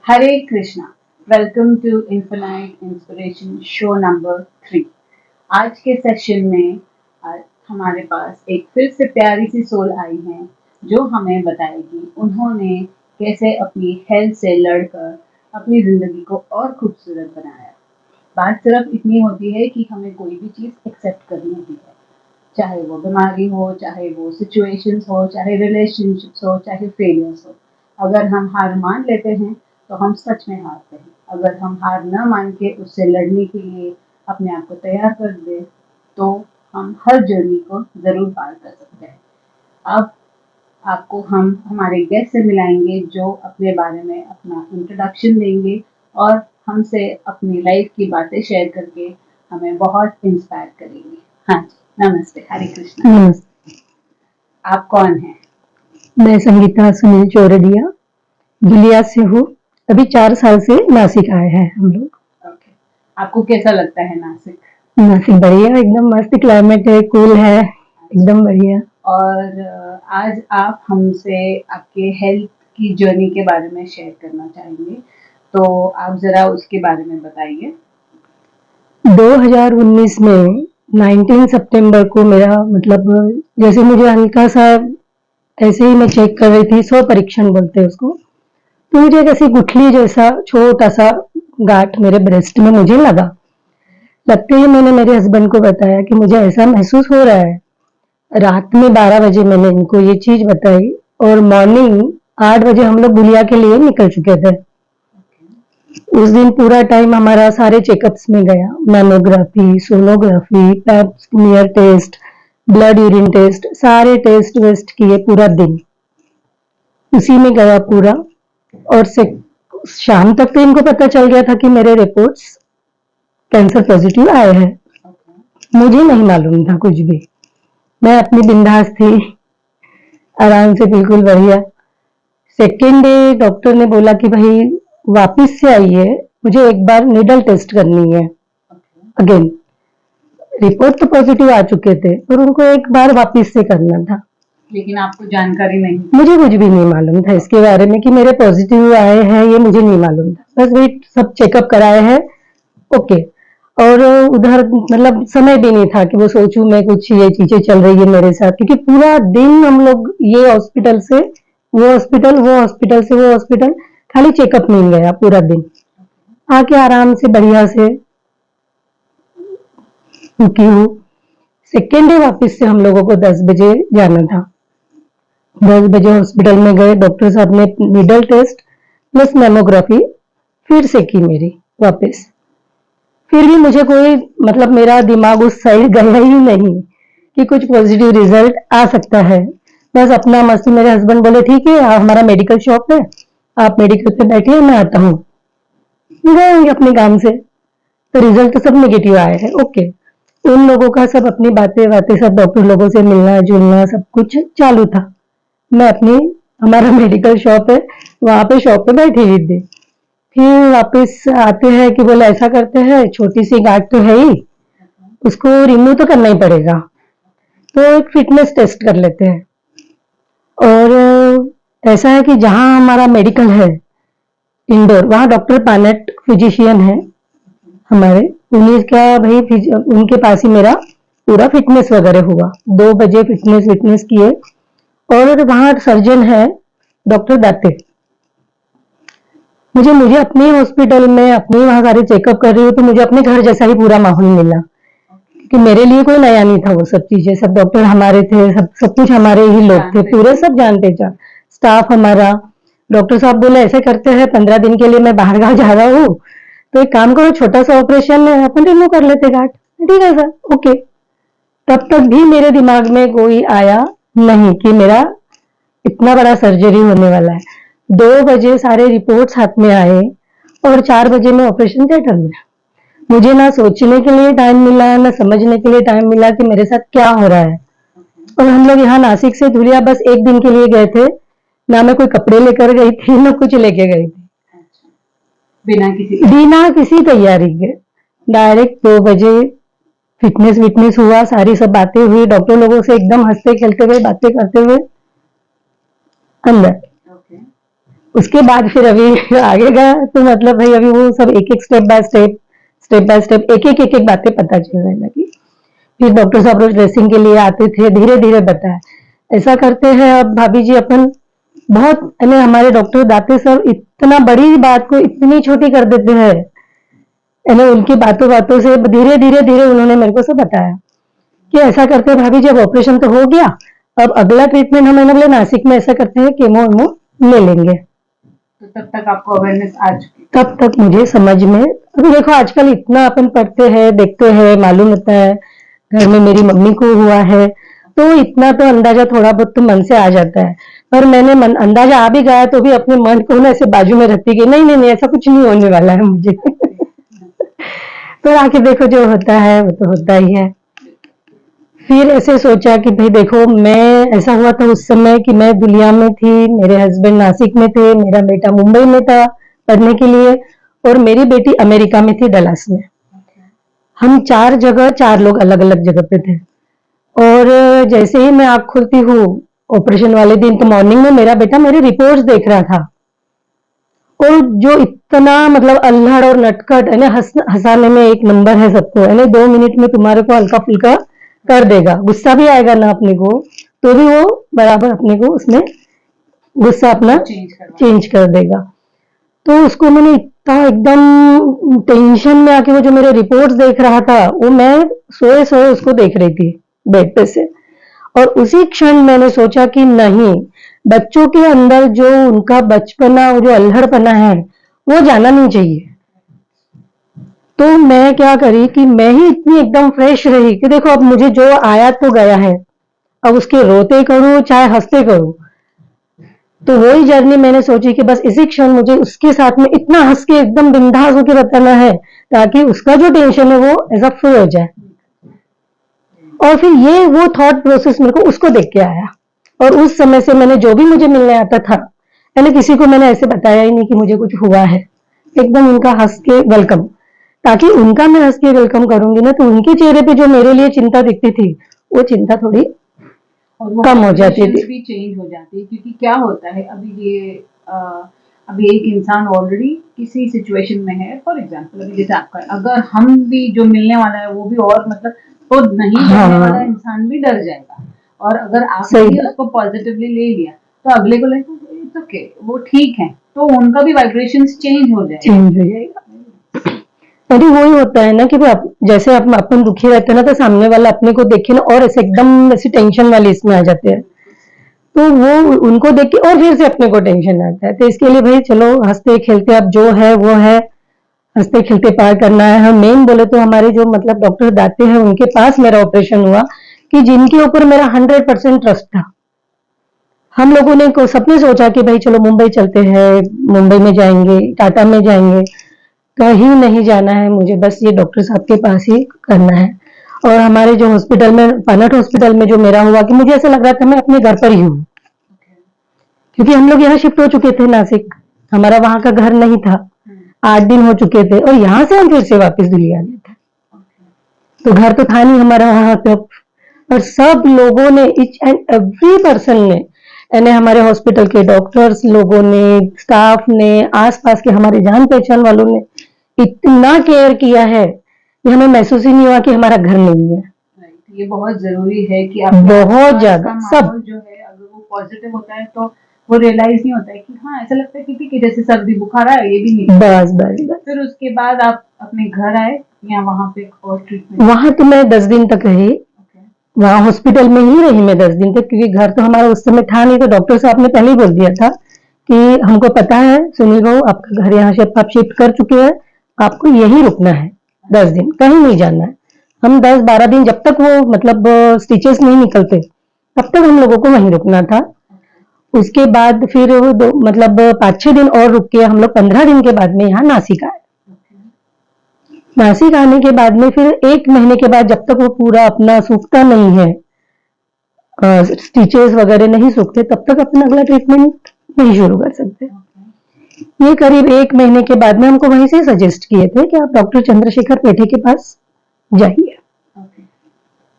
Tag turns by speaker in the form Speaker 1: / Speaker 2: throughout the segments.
Speaker 1: Hare Krishna. Welcome to infinite inspiration show number 3। आज के session में आज हमारे पास एक फिर से प्यारी सी सोल आई है जो हमें बताएगी उन्होंने कैसे अपनी हेल्थ से लड़कर अपनी जिंदगी को और खूबसूरत बनाया। बात सिर्फ इतनी होती है कि हमें कोई भी चीज़ एक्सेप्ट करनी होती है, चाहे वो बीमारी हो, चाहे वो सिचुएशंस हो, चाहे रिलेशनशिप्स हो, चाहे फेलियर्स हो। अगर हम हार मान लेते हैं तो हम सच में हारते हैं। अगर हम हार न मान के उससे लड़ने के लिए अपने आप को तैयार कर दें तो हम हर जर्नी को ज़रूर पार कर सकते हैं। अब आपको हम हमारे गेस्ट से मिलाएंगे जो अपने बारे में अपना इंट्रोडक्शन देंगे और हमसे अपनी लाइफ की बातें शेयर करके हमें बहुत इंस्पायर करेंगे। हाँ जी, नमस्ते, हरे कृष्णा।
Speaker 2: नमस्ते।
Speaker 1: आप कौन हैं?
Speaker 2: मैं संगीता सुनील चौरडिया गिलियाद से हूँ। अभी 4 साल से नासिक आए हैं हम लोग।
Speaker 1: ओके, आपको कैसा लगता है नासिक?
Speaker 2: नासिक बढ़िया, एकदम मस्त क्लाइमेट है, कूल है, एकदम बढ़िया।
Speaker 1: और आज आप हमसे आपके हेल्थ की जर्नी के बारे में शेयर करना चाहेंगे, तो आप ज़रा उसके बारे में बताइए।
Speaker 2: 2019 में 19 सितंबर को मेरा मतलब जैसे मुझे हल्का सा ऐसे ही मैं चेक कर रही थी, स्व परीक्षण बोलते हैं उसको, तो मुझे एक ऐसी गुठली जैसा छोटा सा गांठ मेरे ब्रेस्ट में मुझे लगा। लगते ही मैंने मेरे हस्बैंड को बताया कि मुझे ऐसा महसूस हो रहा है। रात में 12 बजे मैंने इनको ये चीज बताई और मॉर्निंग 8 बजे हम लोग गुड़िया के लिए निकल चुके थे। उस दिन पूरा टाइम हमारा सारे चेकअप्स में गया, mammography, sonography, pap smear test, blood urine test, सारे टेस्ट वेस्ट किए पूरा दिन उसी में गया पूरा। और से शाम तक तो इनको पता चल गया था कि मेरे रिपोर्ट्स कैंसर पॉजिटिव आए हैं। मुझे नहीं मालूम था कुछ भी, मैं अपनी बिंदास थी, आराम से बिल्कुल बढ़िया। सेकेंड डे डॉक्टर ने बोला कि भाई वापिस से आइए, मुझे एक बार निडल टेस्ट करनी है अगेन। रिपोर्ट तो पॉजिटिव आ चुके थे पर उनको एक बार वापिस से करना था।
Speaker 1: लेकिन आपको जानकारी नहीं?
Speaker 2: मुझे कुछ भी नहीं मालूम था इसके बारे में कि मेरे पॉजिटिव आए हैं, ये मुझे नहीं मालूम था। बस वही सब चेकअप कराए हैं, ओके। और उधर मतलब समय भी नहीं था कि वो सोचूं मैं कुछ ये चीजें चल रही है मेरे साथ, क्योंकि पूरा दिन हम लोग ये हॉस्पिटल से वो हॉस्पिटल, वो हॉस्पिटल से वो हॉस्पिटल, खाली चेकअप में ही गया पूरा दिन। आके आराम से बढ़िया से रुकी हूँ। सेकेंड डे वापस से हम लोगों को 10 बजे जाना था। 10 बजे हॉस्पिटल में गए, डॉक्टर साहब ने नीडल टेस्ट प्लस मेमोग्राफी फिर से की मेरी वापस। फिर भी मुझे कोई मतलब मेरा दिमाग उस साइड गया ही नहीं कि कुछ पॉजिटिव रिजल्ट आ सकता है। बस अपना मस्ती, मेरे हस्बैंड बोले ठीक है हमारा मेडिकल शॉप है, आप मेडिकल पे बैठिए, मैं आता हूँ। गए होंगे अपने काम से, तो रिजल्ट तो सब नेगेटिव आए हैं, ओके। उन लोगों का सब अपनी बातें बातें सब डॉक्टर लोगों से मिलना जुलना सब कुछ चालू था। मैं अपनी, हमारा मेडिकल शॉप है, वहां पे शॉप पे बैठी हुई थी। फिर वापस आते हैं कि बोले ऐसा करते हैं, छोटी सी गांठ तो है ही, उसको रिमूव तो करना ही पड़ेगा, तो एक फिटनेस टेस्ट कर लेते हैं। और ऐसा है कि जहां हमारा मेडिकल है इंडोर, वहां डॉक्टर पानेट फिजिशियन है हमारे, उन्हीं का भाई उनके पास ही मेरा पूरा फिटनेस वगैरह हुआ। 2 बजे फिटनेस विटनेस किए। और वहां सर्जन है डॉक्टर दाते। मुझे मुझे अपने हॉस्पिटल में अपने वहां सारे चेकअप कर रही हूँ तो मुझे अपने घर जैसा ही पूरा माहौल मिला, कि मेरे लिए कोई नया नहीं था। वो सब चीजें, सब डॉक्टर हमारे थे, सब सब कुछ हमारे ही लोग थे, पूरे सब जान पहचान स्टाफ हमारा। डॉक्टर साहब बोले ऐसे करते हैं, 15 दिन के लिए मैं बाहर गाँव जा रहा हूँ, तो एक काम करो, छोटा सा ऑपरेशन है, अपन रिमूव कर लेते गांठ। ठीक है सर, ओके। तब तक भी मेरे दिमाग में कोई आया नहीं कि मेरा इतना बड़ा सर्जरी होने वाला है। 2 बजे सारे रिपोर्ट्स हाथ में आए और 4 बजे मैं ऑपरेशन थिएटर में। मुझे ना सोचने के लिए टाइम मिला, ना समझने के लिए टाइम मिला कि मेरे साथ क्या हो रहा है। और हम लोग यहाँ नासिक से धुलिया बस एक दिन के लिए गए थे, ना मैं कोई कपड़े लेकर गई थी ना कुछ लेके गई थी, बिना किसी तैयारी के डायरेक्ट 2 बजे फिटनेस विटनेस हुआ, सारी सब बातें हुई, डॉक्टर लोगों से एकदम हंसते खेलते हुए बातें करते हुए अंदर। उसके बाद फिर अभी आगे गया तो मतलब भाई अभी वो सब एक एक स्टेप बाय स्टेप एक एक बातें पता चलने लगी। फिर डॉक्टर साहब रोज ड्रेसिंग के लिए आते थे, धीरे धीरे बताया ऐसा करते हैं। अब भाभी जी अपन बहुत यानी हमारे डॉक्टर दाते सर इतना बड़ी बात को इतनी छोटी कर देते हैं, यानी उनकी बातों बातों से धीरे धीरे धीरे उन्होंने मेरे को सब बताया कि ऐसा करते हैं भाभी जी, अब ऑपरेशन तो हो गया, अब अगला ट्रीटमेंट हम बोले नासिक में ऐसा करते हैं केमो वेमो ले लेंगे।
Speaker 1: तो तब तक आपको अवेयरनेस आ चुकी?
Speaker 2: तब तक मुझे समझ में, अभी देखो आजकल इतना अपन पढ़ते हैं देखते हैं मालूम होता है, घर में मेरी मम्मी को हुआ है तो इतना तो अंदाजा थोड़ा बहुत तो मन से आ जाता है। पर मैंने अंदाजा आ भी गया तो भी अपने मन को ना ऐसे बाजू में रखती कि नहीं नहीं नहीं ऐसा कुछ नहीं होने वाला है मुझे। पर आके देखो जो होता है वो तो होता ही है। फिर ऐसे सोचा कि भाई देखो मैं, ऐसा हुआ था उस समय कि मैं दुलिया में थी, मेरे हस्बैंड नासिक में थे, मेरा बेटा मुंबई में था पढ़ने के लिए और मेरी बेटी अमेरिका में थी डलास में। हम चार लोग अलग अलग जगह पे थे। और जैसे ही मैं आँख खुलती हूँ ऑपरेशन वाले दिन तो मॉर्निंग में मेरा बेटा मेरे रिपोर्ट्स देख रहा था और जो इतना मतलब अल्हड़ और नटखट है ना, हंसाने में एक नंबर है सबको, है ना 2 मिनट में तुम्हारे को हल्का फुल्का कर देगा, गुस्सा भी आएगा ना अपने को तो भी वो बराबर अपने को उसमें गुस्सा अपना चेंज कर देगा। तो उसको मैंने इतना एकदम टेंशन में आके वो जो मेरे रिपोर्ट्स देख रहा था वो मैं सोए सोए उसको देख रही थी बेड पे से। और उसी क्षण मैंने सोचा कि नहीं, बच्चों के अंदर जो उनका बचपना और जो अल्हड़पना है वो जाना नहीं चाहिए। तो मैं क्या करी कि मैं ही इतनी एकदम फ्रेश रही कि देखो अब मुझे जो आया तो गया है, अब उसके रोते करूं चाहे हंसते करूं। तो वही जर्नी मैंने सोची कि बस इसी क्षण मुझे उसके साथ में इतना हंस के एकदम बिंदास होकर बताना है ताकि उसका जो टेंशन है वो ऐसा फ्री हो जाए। और फिर ये वो थॉट प्रोसेस मेरे को उसको देख के आया और उस समय से मैंने जो भी मुझे मिलने आता था मैंने किसी को मैंने ऐसे बताया ही नहीं कि मुझे कुछ हुआ है, एकदम उनका हंस के वेलकम, ताकि उनका मैं हंस के वेलकम करूंगी ना तो उनके चेहरे पे जो मेरे लिए चिंता दिखती थी वो चिंता थोड़ी कम हो जाती थी,
Speaker 1: भी चेंज हो जाती है। क्योंकि क्या होता है अभी ये अभी एक इंसान ऑलरेडी किसी सिचुएशन में है, फॉर एग्जांपल अभी जैसे आपका, अगर हम भी जो मिलने वाला है वो भी और मतलब तो नहीं करने वाला इंसान भी डर जाएगा। और अगर आपने उसको पॉजिटिवली ले लिया तो अगले को लगेगा इट्स ओके वो ठीक है, तो उनका भी वाइब्रेशंस चेंज हो जाएगा।
Speaker 2: अरे वही होता है ना कि जैसे अपन दुखी रहते हैं ना तो सामने वाला अपने को देखे ना और ऐसे एकदम ऐसी टेंशन वाली इसमें आ जाते हैं, तो वो उनको देख के और फिर से अपने को टेंशन आता है। तो इसके लिए भाई चलो हंसते खेलते अब जो है वो है, हंसते खेलते पार करना है। हम मेन बोले तो हमारे जो मतलब डॉक्टर दाते हैं उनके पास मेरा ऑपरेशन हुआ कि जिनके ऊपर मेरा 100% ट्रस्ट था। हम लोगों ने सपने सोचा कि भाई चलो मुंबई चलते हैं, मुंबई में जाएंगे, टाटा में जाएंगे, कहीं नहीं जाना है मुझे, बस ये डॉक्टर साहब के पास ही करना है। और हमारे जो हॉस्पिटल में पनट हॉस्पिटल में जो मेरा हुआ कि मुझे ऐसा लग रहा था मैं अपने घर पर ही हूँ, क्योंकि हम लोग यहाँ शिफ्ट हो चुके थे नासिक, हमारा वहां का घर नहीं था, 8 दिन हो चुके थे और यहाँ से हम फिर से वापस दिल्ली आ गए थे, तो घर तो था नहीं हमारा वहां पे। और सब लोगों ने, ईच एंड एवरी पर्सन ने, यानी हमारे हॉस्पिटल के डॉक्टर्स लोगों ने, स्टाफ ने, आसपास के हमारे जान पहचान वालों ने इतना केयर किया है कि हमें महसूस ही नहीं हुआ कि हमारा घर नहीं है।
Speaker 1: ये बहुत जरूरी है कि आप
Speaker 2: बहुत ज्यादा सब
Speaker 1: जो है अगर वो पॉजिटिव होता है तो वो रियलाइज नहीं होता है कि हाँ ऐसा लगता है कि जैसे सर्दी बुखार है ये भी नहीं,
Speaker 2: बस बस।
Speaker 1: फिर उसके बाद आप अपने घर आए या वहां पे और ट्रीटमेंट?
Speaker 2: वहां तो मैं 10 दिन तक रही, वहां हॉस्पिटल में ही रही मैं 10 दिन तक, क्योंकि घर तो हमारा उस समय था नहीं। तो डॉक्टर साहब ने पहले ही बोल दिया था कि हमको पता है सुनील भाऊ आपका घर यहाँ से आप शिफ्ट कर चुके हैं, आपको यही रुकना है 10 दिन, कहीं नहीं जाना है। हम 10-12 दिन जब तक वो मतलब स्टिचेस नहीं निकलते तब तक हम लोगों को वहीं रुकना था। उसके बाद फिर वो मतलब 5-6 दिन और रुक के हम लोग 15 दिन के बाद में यहाँ नासिक आए। नासिक आने के बाद में फिर 1 महीने के बाद जब तक वो पूरा अपना सूखता नहीं है, स्टिचेस वगैरह नहीं सूखते, तब तक अपना अगला ट्रीटमेंट नहीं शुरू कर सकते। ये करीब 1 महीने के बाद में हमको वहीं से सजेस्ट किए थे कि आप डॉक्टर चंद्रशेखर पेठे के पास जाइए।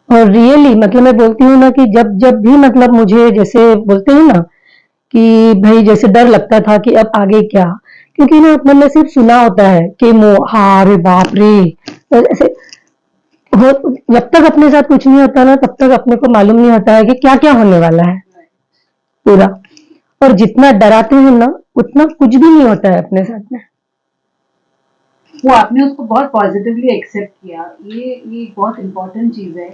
Speaker 2: और रियली मतलब मैं बोलती हूँ ना कि जब जब भी मतलब मुझे जैसे बोलते हैं ना कि भाई जैसे डर लगता था कि अब आगे क्या, क्योंकि ना अपन ने सिर्फ सुना होता है केमो, हाँ अरे बाप रे, तो ऐसे हो, जब तक अपने साथ कुछ नहीं होता ना तब तक अपने को मालूम नहीं होता है कि क्या क्या होने वाला है पूरा। और जितना डराते हैं ना उतना कुछ भी नहीं होता है अपने साथ में।
Speaker 1: वो आपने उसको बहुत पॉजिटिवली एक्सेप्ट किया, ये बहुत इम्पोर्टेंट चीज़ है।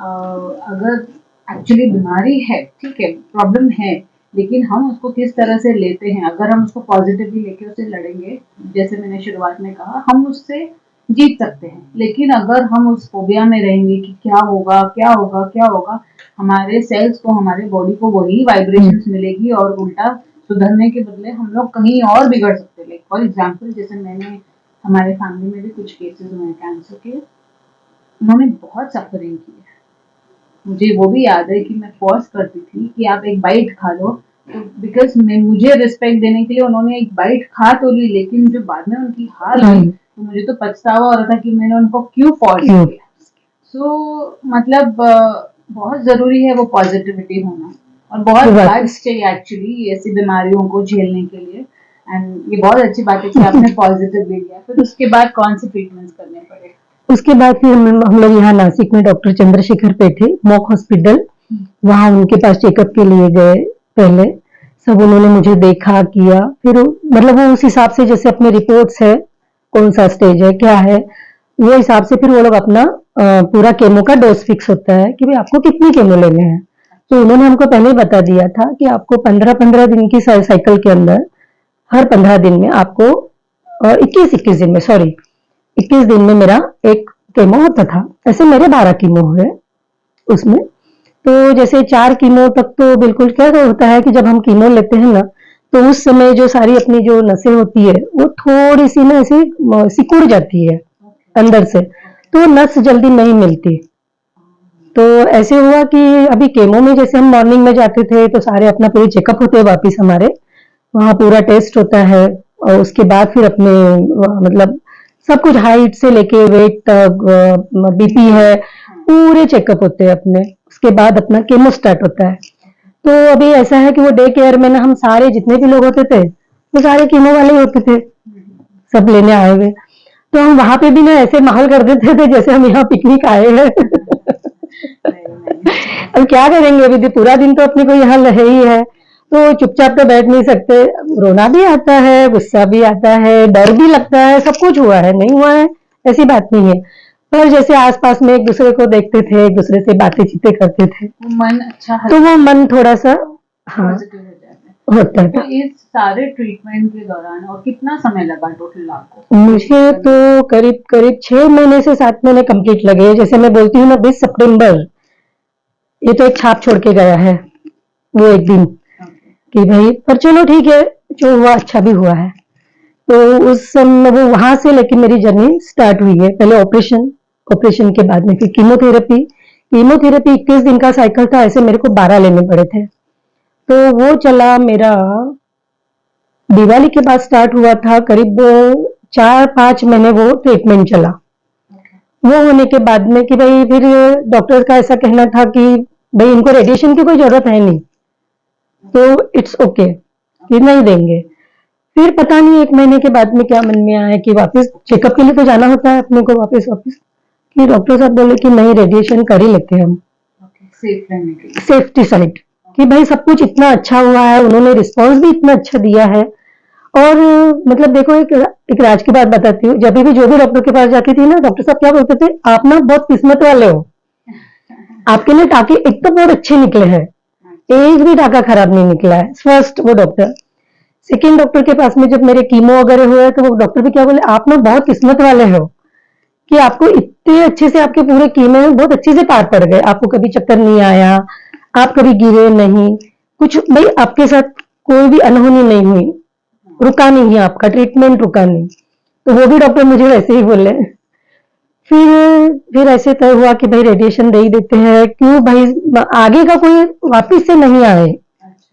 Speaker 1: अगर एक्चुअली बीमारी है, ठीक है, प्रॉब्लम है, लेकिन हम उसको किस तरह से लेते हैं, अगर हम उसको पॉजिटिवली लेके उसे लड़ेंगे, जैसे मैंने शुरुआत में कहा, हम उससे जीत सकते हैं। लेकिन अगर हम उस फोबिया में रहेंगे कि क्या होगा क्या होगा क्या होगा, हमारे सेल्स को, हमारे बॉडी को वही वाइब्रेशंस मिलेगी और उल्टा सुधरने के बदले हम लोग कहीं और बिगड़ सकते हैं। लाइक फॉर एग्जाम्पल, जैसे मैंने, हमारे फैमिली में भी कुछ केसेस हुए कैंसर के, उन्होंने बहुत सफरिंग की है। मुझे वो भी याद है कि मैं फोर्स करती थी कि आप एक बाइट खा लो, तो बिकॉज मुझे रिस्पेक्ट देने के लिए उन्होंने एक बाइट खा तो ली, लेकिन जो बाद में उनकी हाल हुई तो मुझे तो पछतावा हो रहा था कि मैंने उनको क्यों फोर्स किया। सो मतलब बहुत जरूरी है वो पॉजिटिविटी होना, और बहुत गाइड्स चाहिए एक्चुअली ऐसी बीमारियों को झेलने के लिए। एंड ये बहुत अच्छी बात है कि आपने पॉजिटिव लिया। फिर उसके बाद कौन से ट्रीटमेंट्स करने पड़े?
Speaker 2: उसके बाद फिर हम लोग यहाँ नासिक में डॉक्टर चंद्रशेखर पे थे, मॉक हॉस्पिटल, वहां उनके पास चेकअप के लिए गए। पहले सब उन्होंने मुझे देखा किया, फिर मतलब वो उस हिसाब से जैसे अपने रिपोर्ट्स है कौन सा स्टेज है क्या है, वो हिसाब से फिर वो लोग अपना पूरा केमो का डोज फिक्स होता है कि भाई आपको कितनी केमो लेने हैं। तो उन्होंने हमको पहले ही बता दिया था कि आपको 15-15 दिन की साइकिल के अंदर हर 15 दिन में आपको 21-21 दिन में, सॉरी 21 दिन में मेरा एक कीमो होता था। ऐसे मेरे 12 कीमो हुए उसमें। तो जैसे 4 कीमो तक तो बिल्कुल क्या होता है कि जब हम कीमो लेते हैं ना तो उस समय जो सारी अपनी जो नसें होती है वो थोड़ी सी ना ऐसे सिकुड़ जाती है अंदर से, तो नस जल्दी नहीं मिलती। तो ऐसे हुआ कि अभी केमो में जैसे हम मॉर्निंग में जाते थे तो सारे अपना पूरे चेकअप होते हैं वापिस हमारे, वहाँ पूरा टेस्ट होता है और उसके बाद फिर अपने मतलब सब कुछ हाइट से लेके वेट तक, बीपी है, पूरे चेकअप होते हैं अपने। उसके बाद अपना केमो स्टार्ट होता है। तो अभी ऐसा है कि वो डे केयर में ना हम सारे जितने भी लोग होते थे वो सारे कीमो वाले ही होते थे, सब लेने आए हुए। तो हम वहां पे भी ना ऐसे माहौल कर देते थे जैसे हम यहाँ पिकनिक आए हैं। अब क्या करेंगे, अभी पूरा दिन तो अपने को यहाँ रहे ही है, तो चुपचाप तो बैठ नहीं सकते, रोना भी आता है, गुस्सा भी आता है, डर भी लगता है, सब कुछ हुआ है, नहीं हुआ है ऐसी बात नहीं है। पर जैसे आसपास में एक दूसरे को देखते थे, एक दूसरे से बातें चीतें करते थे,
Speaker 1: मन अच्छा,
Speaker 2: तो वो मन थोड़ा सा हाँ
Speaker 1: पॉजिटिव हो जाता है।
Speaker 2: होता
Speaker 1: तो
Speaker 2: था।
Speaker 1: इस सारे ट्रीटमेंट के दौरान और कितना समय लगा टोटल आपको?
Speaker 2: मुझे तो करीब करीब 6 महीने से 7 महीने कंप्लीट लगे। जैसे मैं बोलती हूँ ना 20 सितंबर, ये तो एक छाप छोड़ के गया है वो एक दिन कि भाई, पर चलो ठीक है, जो हुआ अच्छा भी हुआ है। तो उस समय वो वहां से लेके मेरी जर्नी स्टार्ट हुई है। पहले ऑपरेशन, ऑपरेशन के बाद में फिर कीमोथेरेपी, कीमोथेरेपी 21 दिन का साइकिल था, ऐसे मेरे को 12 लेने पड़े थे। तो वो चला मेरा, दिवाली के बाद स्टार्ट हुआ था, करीब 4-5 महीने वो ट्रीटमेंट चला। वो होने के बाद में कि भाई फिर डॉक्टर का ऐसा कहना था कि भाई इनको रेडिएशन की कोई जरूरत है नहीं, तो इट्स ओके कि नहीं देंगे। फिर पता नहीं 1 महीने के बाद में क्या मन में आया कि वापस चेकअप के लिए तो जाना होता है अपने को वापस वापस, कि डॉक्टर साहब बोले कि नहीं रेडिएशन कर ही लेते हैं हम,
Speaker 1: सेफ रहने के लिए,
Speaker 2: सेफ्टी साइड, कि भाई सब कुछ इतना अच्छा हुआ है, उन्होंने रिस्पॉन्स भी इतना अच्छा दिया है। और मतलब देखो एक राज की बात बताती हूँ, जब भी जो भी डॉक्टर के पास जाती थी ना, डॉक्टर साहब क्या बोलते थे, आप ना बहुत किस्मत वाले हो, आपके लिए टाके एक तो बहुत अच्छे निकले हैं, एक भी टाका खराब नहीं निकला है। फर्स्ट वो डॉक्टर। सेकेंड डॉक्टर के पास में जब मेरे कीमो वगैरह हुए तो वो डॉक्टर भी क्या बोले, आप ना बहुत किस्मत वाले हो कि आपको इतने अच्छे से आपके पूरे कीमो बहुत अच्छे से पार पड़ गए, आपको कभी चक्कर नहीं आया, आप कभी गिरे नहीं, कुछ भाई आपके साथ कोई भी अनहोनी नहीं हुई, रुका नहीं है आपका ट्रीटमेंट, रुका नहीं। तो वो भी डॉक्टर मुझे वैसे ही बोले। फिर ऐसे तय हुआ कि भाई रेडिएशन दे ही देते हैं, क्यों भाई आगे का कोई वापिस से नहीं आए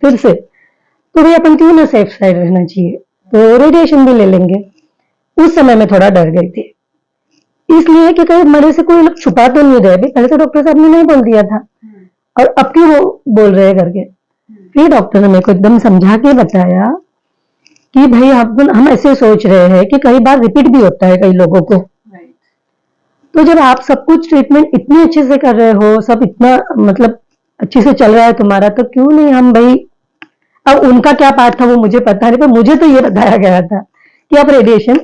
Speaker 2: फिर से, तो भाई अपन क्यों ना सेफ साइड रहना चाहिए, तो रेडिएशन भी ले लेंगे। उस समय में थोड़ा डर गई थी, इसलिए कि कहीं मेरे से कोई लोग छुपा तो नहीं रहे। पहले तो डॉक्टर साहब ने नहीं बोल दिया था, और अब क्यों वो बोल रहे हैं करके, फिर डॉक्टर ने मेरे को एकदम समझा के बताया कि भाई हम ऐसे सोच रहे हैं कि कई बार रिपीट भी होता है कई लोगों को।
Speaker 1: राइट।
Speaker 2: तो जब आप सब कुछ ट्रीटमेंट इतने अच्छे से कर रहे हो, सब इतना मतलब अच्छे से चल रहा है तुम्हारा, तो क्यों नहीं हम भाई, अब उनका क्या पार्ट था वो मुझे पता नहीं, पर मुझे तो ये बताया गया था कि आप रेडिएशन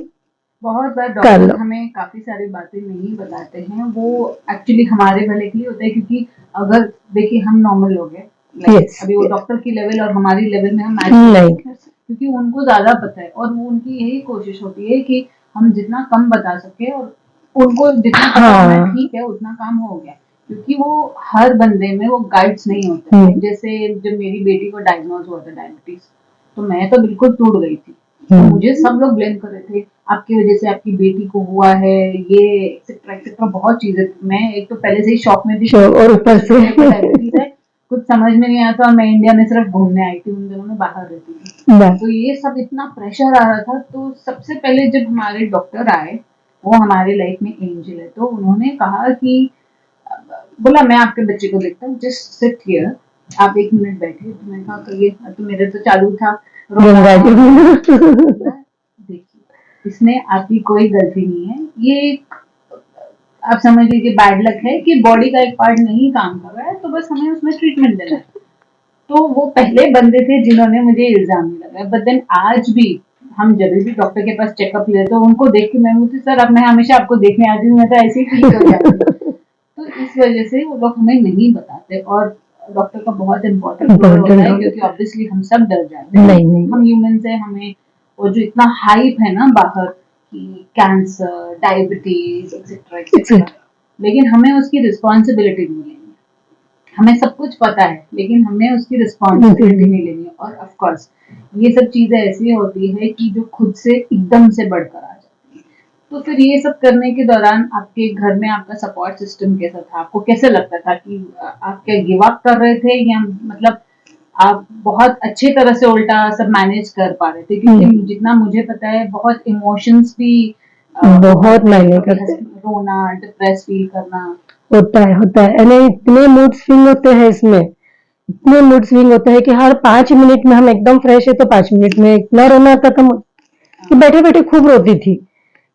Speaker 1: बहुत बार
Speaker 2: कर
Speaker 1: डॉक्टर
Speaker 2: लो।
Speaker 1: हमें काफी सारी बातें नहीं बताते हैं, वो एक्चुअली हमारे भले के लिए होता है, क्योंकि अगर देखिए हम नॉर्मल लोग हैं,
Speaker 2: यस,
Speaker 1: अभी वो
Speaker 2: यस,
Speaker 1: डॉक्टर की लेवल और हमारी लेवल में हम मैच
Speaker 2: नहीं,
Speaker 1: कर सकते, क्योंकि उनको ज्यादा पता है और वो उनकी यही कोशिश होती है कि हम जितना कम बता सके, और उनको जितना पता होना
Speaker 2: हाँ,
Speaker 1: ठीक है, उतना काम हो गया, क्योंकि वो हर बंदे में वो गाइड्स नहीं होते हैं। जैसे जब मेरी बेटी को डायग्नोज हुआ था डायबिटीज, तो मैं तो बिल्कुल टूट गई थी। तो मुझे सब लोग ब्लेम कर रहे थे, आपकी वजह से आपकी बेटी को हुआ है, ये एक्सेट्रा एक्सेट्रा बहुत चीजें। मैं एक तो पहले से ही शॉक में थी
Speaker 2: और ऊपर से
Speaker 1: डायबिटीज है, कुछ समझ में नहीं आता, और मैं इंडिया में सिर्फ घूमने आई थी, उन दिनों में बाहर रहती थी, तो ये सब इतना प्रेशर आ रहा था। तो सबसे पहले जब हमारे डॉक्टर आए, वो हमारे लाइफ में एंजल है, तो उन्होंने कहा कि बोला मैं आपके बच्चे को देखता हूँ, जस्ट सिट हियर, आप 1 मिनट बैठे। तो मैंने कहा कहिए। तो मेरे तो चालू था रोना। देखिए, इसमें आपकी कोई गलती नहीं है, ये एक आप समझ लीजिए बैड लक है कि बॉडी का एक पार्ट नहीं काम कर रहा है, तो बस हमें उसमें ट्रीटमेंट देना है। तो वो पहले बंदे थे जिन्होंने मुझे इल्जाम नहीं लगाया, बट देन आज भी हम जब भी डॉक्टर के पास चेकअप लेते तो उनको देख के मैं बोलती सर, अब मैं हमेशा आपको देखने आती हूँ, मैं तो ऐसे ही ठीक हो जाती हूँ। तो इस वजह से वो लोग हमें नहीं बताते, और डॉक्टर का बहुत इम्पोर्टेंट रोल होता है, क्योंकि ऑब्वियसली हम सब डर जाते हैं,
Speaker 2: नहीं, नहीं,
Speaker 1: हम ह्यूमंस हैं, हमें वो जो इतना हाइप है ना बाहर कि कैंसर, डायबिटीज एक्सेट्रा एक्सेट्रा, लेकिन हमें उसकी रिस्पॉन्सिबिलिटी नहीं लेनी। हमें सब कुछ पता है, लेकिन हमें उसकी रिस्पॉन्सिबिलिटी नहीं लेनी है। और ऑफ कोर्स ये सब चीजें ऐसी होती है कि जो खुद से एकदम से बढ़कर आ जाती है। तो फिर ये सब करने के दौरान आपके घर में आपका सपोर्ट सिस्टम कैसा था? आपको कैसे लगता था कि आप क्या गिव अप कर रहे थे, या मतलब आप बहुत अच्छे तरह से उल्टा सब मैनेज कर पा रहे थे? क्योंकि जितना मुझे पता है बहुत इमोशंस भी
Speaker 2: बहुत मैनेज करते हैं।
Speaker 1: रोना, डिप्रेस फील करना।
Speaker 2: होता है, यानी इतने मूड स्विंग होते हैं इसमें, इतने मूड स्विंग होते हैं कि हर 5 मिनट में हम एकदम फ्रेश है तो 5 मिनट में इतना रोना आता था कि बैठे बैठे खूब रोती थी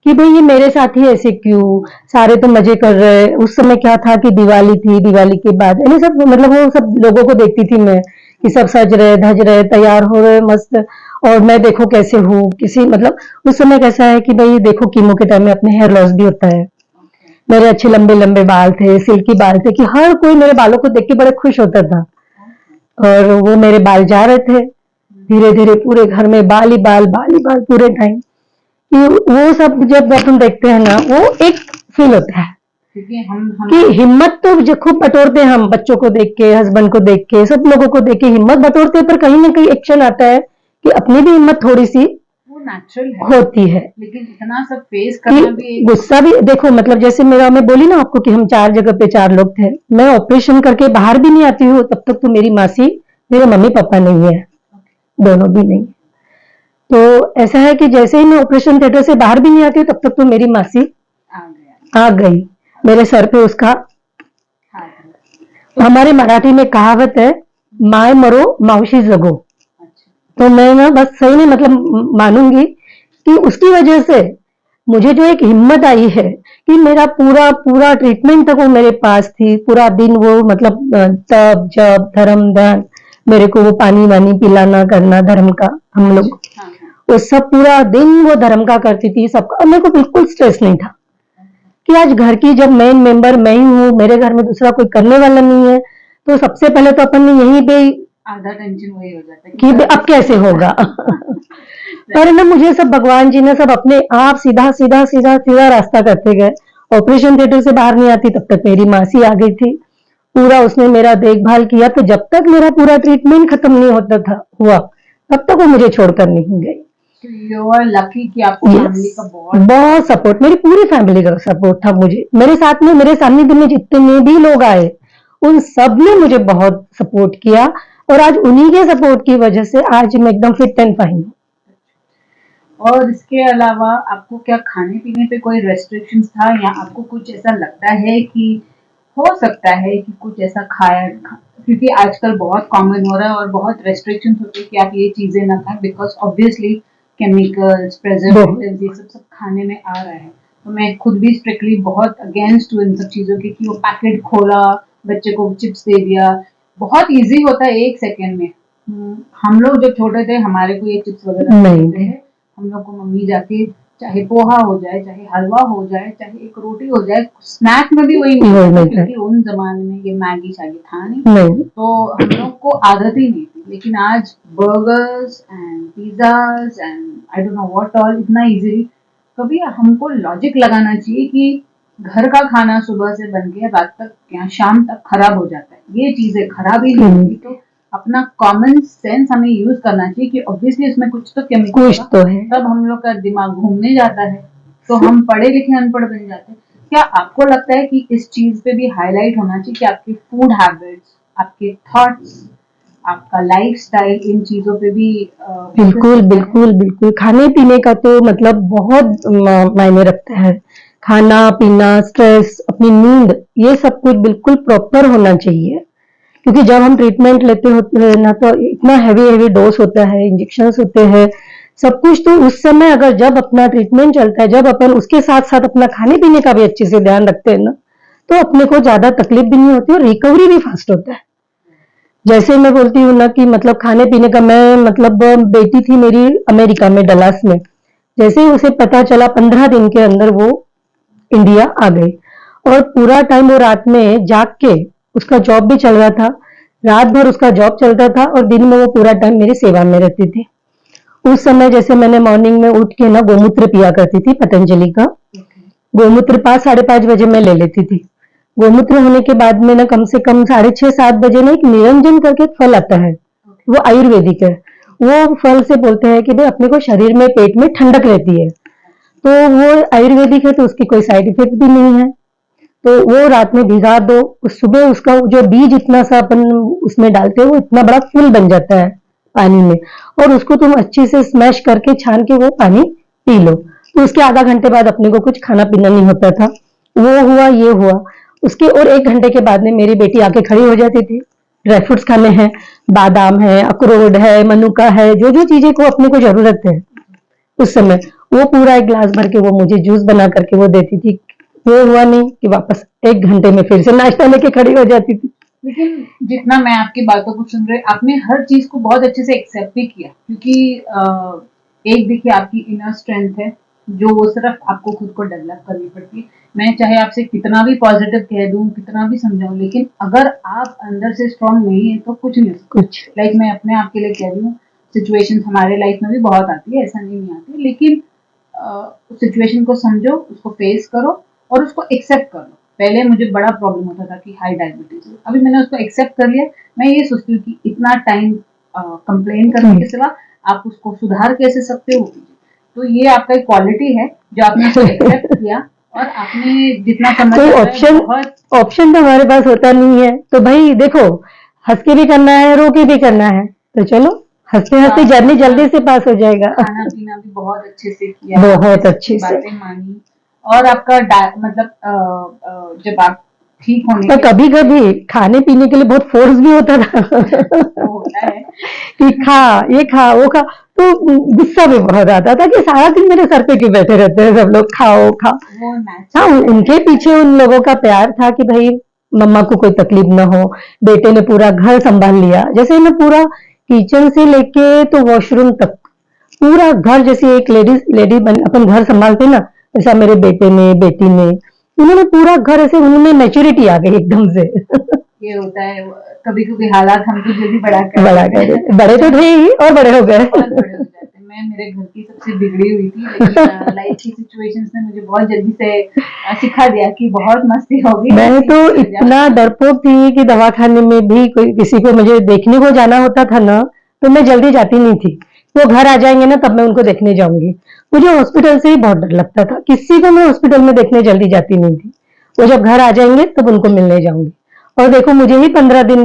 Speaker 2: कि भाई ये मेरे साथ ही ऐसे क्यों, सारे तो मजे कर रहे हैं। उस समय क्या था कि दिवाली थी, दिवाली के बाद यानी सब मतलब वो सब लोगों को देखती थी मैं कि सब सज रहे, धज रहे, तैयार हो रहे मस्त, और मैं देखो कैसे हूँ किसी मतलब उस समय कैसा है कि भाई देखो कीमो के टाइम में अपने हेयर लॉस भी होता है। मेरे अच्छे लंबे लंबे बाल थे, सिल्की बाल थे कि हर कोई मेरे बालों को देख के बड़े खुश होता था, और वो मेरे बाल जा रहे थे धीरे धीरे पूरे घर में बाल ही बाल पूरे टाइम कि वो सब जब अपन देखते हैं ना वो एक फील होता है
Speaker 1: क्योंकि हम
Speaker 2: कि हिम्मत तो जो खूब बटोरते हैं हम बच्चों को देख के, हस्बैंड को देख के, सब लोगों को देख के हिम्मत बटोरते हैं, पर कहीं ना कहीं एक्शन आता है कि अपनी भी हिम्मत थोड़ी सी
Speaker 1: वो नेचुरल है,
Speaker 2: होती है
Speaker 1: लेकिन इतना सब फेस करना भी
Speaker 2: कि गुस्सा भी देखो मतलब जैसे मेरा मैं बोली ना आपको कि हम 4 जगह पे 4 लोग थे, मैं ऑपरेशन करके बाहर भी नहीं आती हूँ तब तक तो मेरी मासी मेरे मम्मी पापा नहीं है, दोनों भी नहीं। तो ऐसा है कि जैसे ही मैं ऑपरेशन थिएटर से बाहर भी नहीं आती हूँ तब तक तो मेरी मासी आ गई मेरे सर पे उसका। तो हमारे मराठी में कहावत है माय मरो मावशी जगो, तो मैं ना बस सही में मतलब मानूंगी कि उसकी वजह से मुझे जो एक हिम्मत आई है कि मेरा पूरा पूरा ट्रीटमेंट तक वो मेरे पास थी, पूरा दिन वो मतलब तब जब धर्म ध्यान मेरे को वो पानी वानी पिलाना करना धर्म का, हम लोग वो सब पूरा दिन वो धर्म का करती थी सबका, मेरे को बिल्कुल स्ट्रेस नहीं था कि आज घर की जब मेन मेंबर मैं ही हूँ, मेरे घर में दूसरा कोई करने वाला नहीं है, तो सबसे पहले तो अपन ने यहीं पे
Speaker 1: आधा टेंशन वही हो जाता है
Speaker 2: कि अब कैसे होगा। पर ना मुझे सब भगवान जी ने सब अपने आप सीधा सीधा सीधा सीधा रास्ता करते गए। ऑपरेशन थिएटर से बाहर नहीं आती तब तक मेरी मासी आ गई थी, पूरा उसने मेरा देखभाल किया, तो जब तक मेरा पूरा ट्रीटमेंट खत्म नहीं होता था हुआ तब तक वो मुझे छोड़कर नहीं गई।
Speaker 1: यू आर लकी कि आपको फैमिली का
Speaker 2: बहुत सपोर्ट, मेरी पूरी फैमिली का सपोर्ट था मुझे, मेरे साथ में मेरे सामने में जितने भी लोग आए उन सब ने मुझे बहुत सपोर्ट किया, और आज उन्हीं के सपोर्ट की वजह से आज मैं एकदम फिट एंड फाइन हूँ।
Speaker 1: और इसके अलावा आपको क्या खाने पीने पे कोई रेस्ट्रिक्शंस था, या आपको कुछ ऐसा लगता है कि हो सकता है कि कुछ ऐसा क्योंकि आजकल बहुत कॉमन हो रहा है और बहुत रेस्ट्रिक्शन होती है कि आप ये चीजें ना खाएं, बिकॉज ऑब्वियसली केमिकल्स, प्रेजर्वेटिव्स, ये सब खाने में आ रहा है। तो मैं खुद भी स्ट्रिक्टली बहुत अगेंस्ट हूँ इन सब चीजों के, कि वो पैकेट खोला, बच्चे को चिप्स दे दिया। बहुत इजी होता है 1 सेकेंड में। हम लोग जब छोटे थे हमारे को ये चिप्स वगैरह नहीं
Speaker 2: नहीं
Speaker 1: मिलते थे। हम लोग को मम्मी जाके चाहे पोहा हो जाए, चाहे हलवा हो जाए, चाहे एक रोटी हो जाए, स्नैक में भी वही मिलता था, क्योंकि उन जमाने में ये मैगी शैगी था नहीं। तो हम लोग को आदत ही नहीं थी। लेकिन आज burgers and pizzas and I don't know what all इतना इजीली, कभी हमको लॉजिक लगाना चाहिए कि घर का खाना सुबह से बन के रात तक या शाम तक खराब हो जाता है। ये चीजें खराब ही नहीं होती। तो अपना कॉमन सेंस हमें यूज करना चाहिए कि ऑब्वियसली इसमें कुछ तो केमिकल
Speaker 2: तो है,
Speaker 1: तब हम लोग का दिमाग घूमने जाता है। तो हम पढ़े लिखे अनपढ़ बन जाते हैं। क्या आपको लगता है कि इस चीज पे भी हाईलाइट होना चाहिए कि आपके फूड हैबिट्स, आपके थॉट्स, आपका लाइफस्टाइल, इन चीजों पे भी
Speaker 2: बिल्कुल बिल्कुल बिल्कुल, खाने पीने का तो मतलब बहुत मायने रखता है। खाना पीना, स्ट्रेस, अपनी नींद, ये सब कुछ बिल्कुल प्रॉपर होना चाहिए। क्योंकि जब हम ट्रीटमेंट लेते होते हैं ना, तो इतना हैवी हैवी डोज होता है, इंजेक्शंस होते हैं, सब कुछ। तो उस समय अगर जब अपना ट्रीटमेंट चलता है, जब अपन उसके साथ साथ अपना खाने पीने का भी अच्छे से ध्यान रखते हैं ना, तो अपने को ज्यादा तकलीफ भी नहीं होती और रिकवरी भी फास्ट होता है। जैसे मैं बोलती हूँ ना कि मतलब खाने पीने का, मैं मतलब बेटी थी मेरी अमेरिका में, डलास में। जैसे ही उसे पता चला, 15 दिन के अंदर वो इंडिया आ गई। और पूरा टाइम वो रात में जाग के, उसका जॉब भी चल रहा था, रात भर उसका जॉब चलता था और दिन में वो पूरा टाइम मेरी सेवा में रहती थी। उस समय जैसे मैंने मॉर्निंग में उठ के ना गोमूत्र पिया करती थी, पतंजलि का गोमूत्र 5-5:30 बजे मैं ले लेती थी। गोमूत्र होने के बाद में ना कम से कम 6:30-7 बजे ना एक निरंजन करके एक फल आता है, वो आयुर्वेदिक है। वो फल से बोलते हैं कि भाई अपने को शरीर में, पेट में ठंडक रहती है। तो वो आयुर्वेदिक है, तो उसकी कोई साइड इफेक्ट भी नहीं है। तो वो रात में भिगा दो, सुबह उसका जो बीज इतना सा अपन उसमें डालते हो, वो इतना बड़ा फूल बन जाता है पानी में। और उसको तुम अच्छे से स्मैश करके छान के वो पानी पी लो। तो उसके आधा घंटे बाद अपने को कुछ खाना पीना नहीं होता था। वो हुआ, ये हुआ। उसके और 1 घंटे के बाद में मेरी बेटी आके खड़ी हो जाती थी। ड्राई फ्रूट्स खाने हैं, बादाम है, अखरोट है, मनुका है, जो जो चीजें को अपने को जरूरत है उस समय, वो पूरा एक ग्लास भर के वो मुझे जूस बना करके वो देती थी। वो हुआ नहीं कि वापस 1 घंटे में फिर से नाश्ता लेके खड़ी हो जाती थी।
Speaker 1: लेकिन जितना मैं आपकी बातों को सुन रही, आपने हर चीज को बहुत अच्छे से एक्सेप्ट भी किया, क्योंकि एक देखिए आपकी इनर स्ट्रेंथ है, जो वो सिर्फ आपको खुद को डेवलप करनी पड़ती है। मैं चाहे आपसे कितना भी पॉजिटिव कह दूं, कितना भी समझाऊं, लेकिन अगर आप अंदर से स्ट्रांग नहीं है तो कुछ नहीं हो सकता।
Speaker 2: कुछ
Speaker 1: लाइक मैं अपने आप के लिए कह रही हूँ, सिचुएशन हमारे लाइफ में भी बहुत आती है, ऐसा नहीं आती, लेकिन सिचुएशन को समझो, उसको फेस करो और उसको एक्सेप्ट कर लो। पहले मुझे बड़ा प्रॉब्लम होता था कि हाई डायबिटीज, अभी मैंने उसको एक्सेप्ट कर लिया। मैं ये सोचती हूँ कि इतना टाइम कंप्लेन करने के सिवा आप उसको सुधार कैसे सकते हो। तो ये आपका एक क्वालिटी है जो आपने उसको एक्सेप्ट किया, और आपने जितना समझ
Speaker 2: कोई ऑप्शन तो हमारे पास होता नहीं है। तो भाई देखो, हंस के भी करना है, रो के भी करना है, तो चलो हंसते हंसते जर्नी जल्दी से पास हो जाएगा।
Speaker 1: खाना पीना भी बहुत अच्छे से किया,
Speaker 2: बहुत अच्छे से
Speaker 1: बातें मानी, और आपका मतलब जब आप ठीक होने
Speaker 2: तो कभी कभी खाने पीने के लिए बहुत फोर्स भी होता था
Speaker 1: तो होता है
Speaker 2: कि खा, ये खा, वो खा। तो गुस्सा भी बहुत आता था कि सारा दिन मेरे सर पे क्यों बैठे रहते हैं सब लोग, खाओ खाओ।
Speaker 1: वो
Speaker 2: हाँ,
Speaker 1: नेचुरल
Speaker 2: उनके पीछे उन लोगों का प्यार था कि भाई मम्मा को कोई तकलीफ ना हो। बेटे ने पूरा घर संभाल लिया, जैसे मैं पूरा किचन से लेके तो वॉशरूम तक पूरा घर, जैसे एक लेडी अपन घर संभालते ना, ऐसा मेरे बेटे ने, बेटी ने, उन्होंने पूरा घर ऐसे, उनमें मैच्योरिटी आ गई एकदम से।
Speaker 1: ये होता है, कभी कभी हालात हमको जल्दी बड़ा
Speaker 2: कर देते, बड़े तो थे ही और बड़े हो गए।
Speaker 1: बहुत बड़े हो जाते हैं। मैं मेरे घर की सबसे बिगड़ी हुई थी, लेकिन लाइफ की सिचुएशंस ने मुझे बहुत जल्दी से सिखा दिया कि बहुत मस्ती होगी।
Speaker 2: मैं तो इतना डरपोक थी कि दवाखाने में भी कोई किसी को मुझे देखने को जाना होता था ना, तो मैं जल्दी जाती नहीं थी। वो घर आ जाएंगे ना, तब मैं उनको देखने जाऊंगी। मुझे हॉस्पिटल से ही बहुत डर लगता था, किसी को मैं हॉस्पिटल में देखने जल्दी जाती नहीं थी। वो जब घर आ जाएंगे तब उनको मिलने जाऊंगी। और देखो, मुझे ही 15 दिन,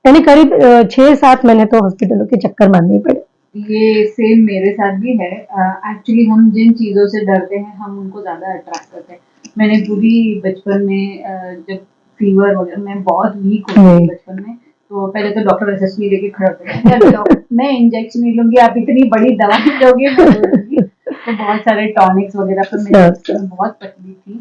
Speaker 2: यानी करीब 6-7 महीने तो हॉस्पिटलों के चक्कर मारने पड़े।
Speaker 1: ये सेम मेरे साथ भी है। एक्चुअली हम जिन चीजों से डरते हैं हम उनको ज्यादा अट्रैक्ट करते हैं। मैंने पूरी बचपन में जब फीवर वगैरह मैं बहुत वीक होती थी बचपन में, तो पहले तो डॉक्टर एसएसपी लेके खड़े होते थे, मैं इंजेक्शन नहीं लूंगी, आप इतनी बड़ी दवा नहीं दोगे, मैं रो दूंगी। तो बहुत सारे टॉनिक्स वगैरह पर मैं बहुत पतली थी,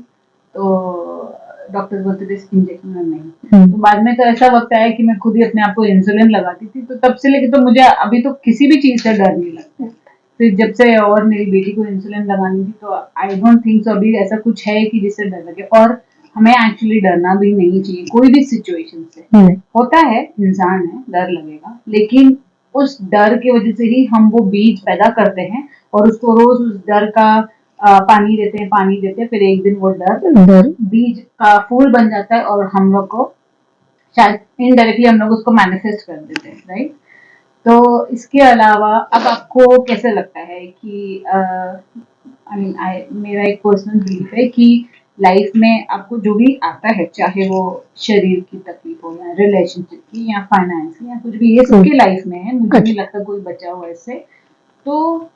Speaker 1: तो डॉक्टर बोलते थे इंजेक्शन में नहीं। तो बाद में तो ऐसा वक्त आया कि मैं खुद ही अपने आप को इंसुलिन लगाती थी, तो तब से लेके तो मुझे अभी तो किसी भी चीज से डर नहीं लगता। फिर जब से और मेरी बेटी को इंसुलिन लगानी थी, तो आई डोंट थिंक सो अभी ऐसा कुछ है कि जिससे डर लगे। और हमें एक्चुअली डरना भी नहीं चाहिए कोई भी सिचुएशन से। होता है, इंसान है, डर लगेगा, लेकिन उस डर की वजह से ही हम वो बीज पैदा करते हैं और उसको रोज उस डर का पानी देते हैं, फिर एक दिन वो डर बीज का फूल बन जाता है और हम लोग को शायद इनडायरेक्टली हम लोग उसको मैनिफेस्ट कर देते हैं, राइट। तो इसके अलावा अब आपको कैसे लगता है कि मेरा एक पर्सनल बिलीफ है कि लाइफ में आपको जो भी आता है, चाहे वो शरीर की तकलीफ हो या रिलेशनशिप की या फाइनेंस की या कुछ भी, ये सबकी लाइफ में है, मुझे नहीं लगता कोई बचा हुआ इससे। तो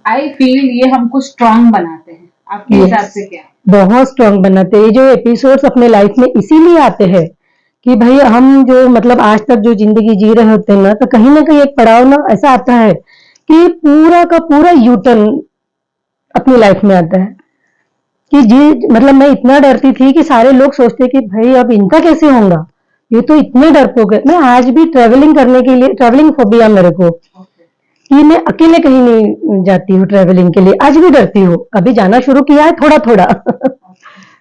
Speaker 1: आई फील ये हमको स्ट्रांग बनाते हैं। आपके हिसाब से क्या?
Speaker 2: बहुत स्ट्रांग बनाते हैं। ये जो एपिसोड्स अपने लाइफ में इसीलिए आते हैं कि भाई हम जो मतलब आज तक जो जिंदगी जी रहे होते हैं ना, तो कहीं ना कहीं एक पड़ाव ना ऐसा आता है कि पूरा का पूरा यूटर्न अपनी लाइफ में आता है कि जी मतलब मैं इतना डरती थी कि सारे लोग सोचते कि भाई अब इनका कैसे होगा, ये तो इतने डरपोक है। मैं आज भी ट्रेवलिंग करने के लिए, ट्रेवलिंग फोबिया मेरे को, कि मैं अकेले कहीं नहीं जाती हूँ ट्रेवलिंग के लिए, आज भी डरती हूँ। अभी जाना शुरू किया है थोड़ा थोड़ा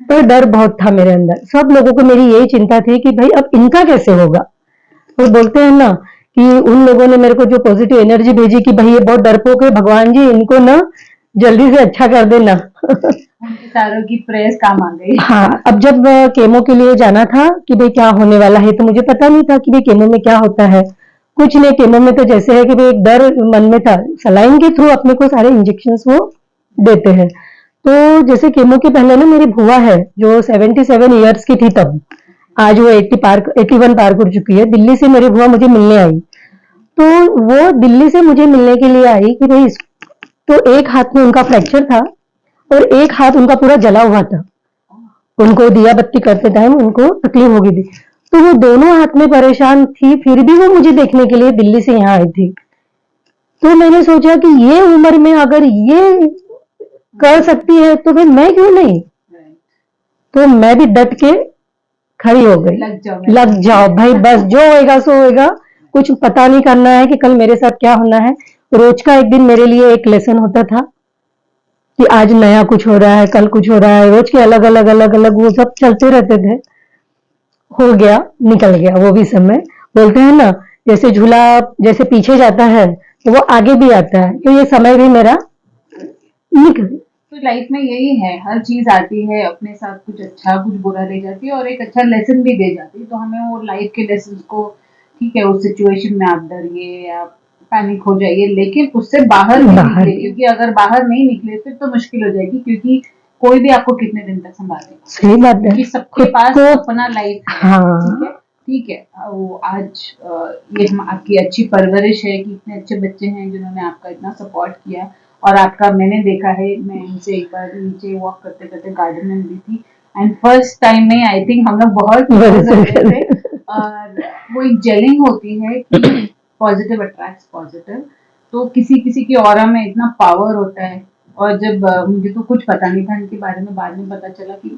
Speaker 2: पर डर बहुत था मेरे अंदर। सब लोगों को मेरी यही चिंता थी कि भाई अब इनका कैसे होगा। और बोलते हैं ना कि उन लोगों ने मेरे को जो पॉजिटिव एनर्जी भेजी कि भाई ये बहुत डरपोक है, भगवान जी इनको ना जल्दी से अच्छा कर देना
Speaker 1: उनके सारों की प्रेयर्स काम आ गई।
Speaker 2: हाँ, अब जब केमो के लिए जाना था कि भाई क्या होने वाला है, तो मुझे पता नहीं था कि भाई केमो में क्या होता है। कुछ नहीं, केमो में तो जैसे है कि भाई एक डर मन में था, सलाइन के थ्रू अपने को सारे इंजेक्शन वो देते हैं। तो जैसे केमो के पहले ना मेरी बुआ है जो 77 ईयर्स की थी तब, आज वो 81 पार कर चुकी है। दिल्ली से मेरी बुआ मुझे मिलने आई, तो वो दिल्ली से मुझे मिलने के लिए आई कि भाई, तो एक हाथ में उनका फ्रैक्चर था और एक हाथ उनका पूरा जला हुआ था। उनको दिया बत्ती करते टाइम उनको तकलीफ हो गई थी, तो वो दोनों हाथ में परेशान थी, फिर भी वो मुझे देखने के लिए दिल्ली से यहाँ आई थी। तो मैंने सोचा कि ये उम्र में अगर ये कर सकती है तो फिर मैं क्यों नहीं। तो मैं भी डट के खड़ी हो गई, लग जाओ भाई, बस जो होएगा सो होएगा, कुछ पता नहीं करना है कि कल मेरे साथ क्या होना है। रोज का एक दिन मेरे लिए एक लेसन होता था कि आज नया कुछ हो रहा है, कल कुछ हो रहा है, रोज के अलग अलग वो सब चलते रहते थे। हो गया, निकल गया वो भी समय। बोलते हैं ना जैसे झूला जैसे पीछे जाता है तो वो आगे भी आता है, तो ये समय भी मेरा निकल।
Speaker 1: तो लाइफ में यही है, हर चीज आती है अपने साथ, कुछ अच्छा कुछ बुरा ले जाती है और एक अच्छा लेसन भी दे जाती है। तो हमें वो लाइफ के लेसन को, ठीक है उस सिचुएशन में आप डरिए, आप पैनिक हो जाइए, लेकिन उससे बाहर निकले, क्योंकि अगर बाहर नहीं निकले फिर तो मुश्किल हो जाएगी, क्योंकि कोई भी आपको कितने दिन तक संभालेगा।
Speaker 2: सही बात है,
Speaker 1: क्योंकि सबके पास अपना लाइफ है।
Speaker 2: हाँ।
Speaker 1: ठीक है, वो आज ये हम आपकी अच्छी परवरिश है कि इतने अच्छे बच्चे हैं जिन्होंने आपका इतना सपोर्ट किया। और आपका मैंने देखा है, मैं इनसे एक बार नीचे वॉक करते करते गार्डन में मिली थी, एंड फर्स्ट टाइम में आई थिंक हम लोग बहुत थे। और वो एक जेलिंग होती है कि पॉजिटिव अट्रैक्ट्स पॉजिटिव, तो किसी किसी की ऑरा में इतना पावर होता है। और जब मुझे तो कुछ पता नहीं था इनके बारे में, बाद में पता चला कि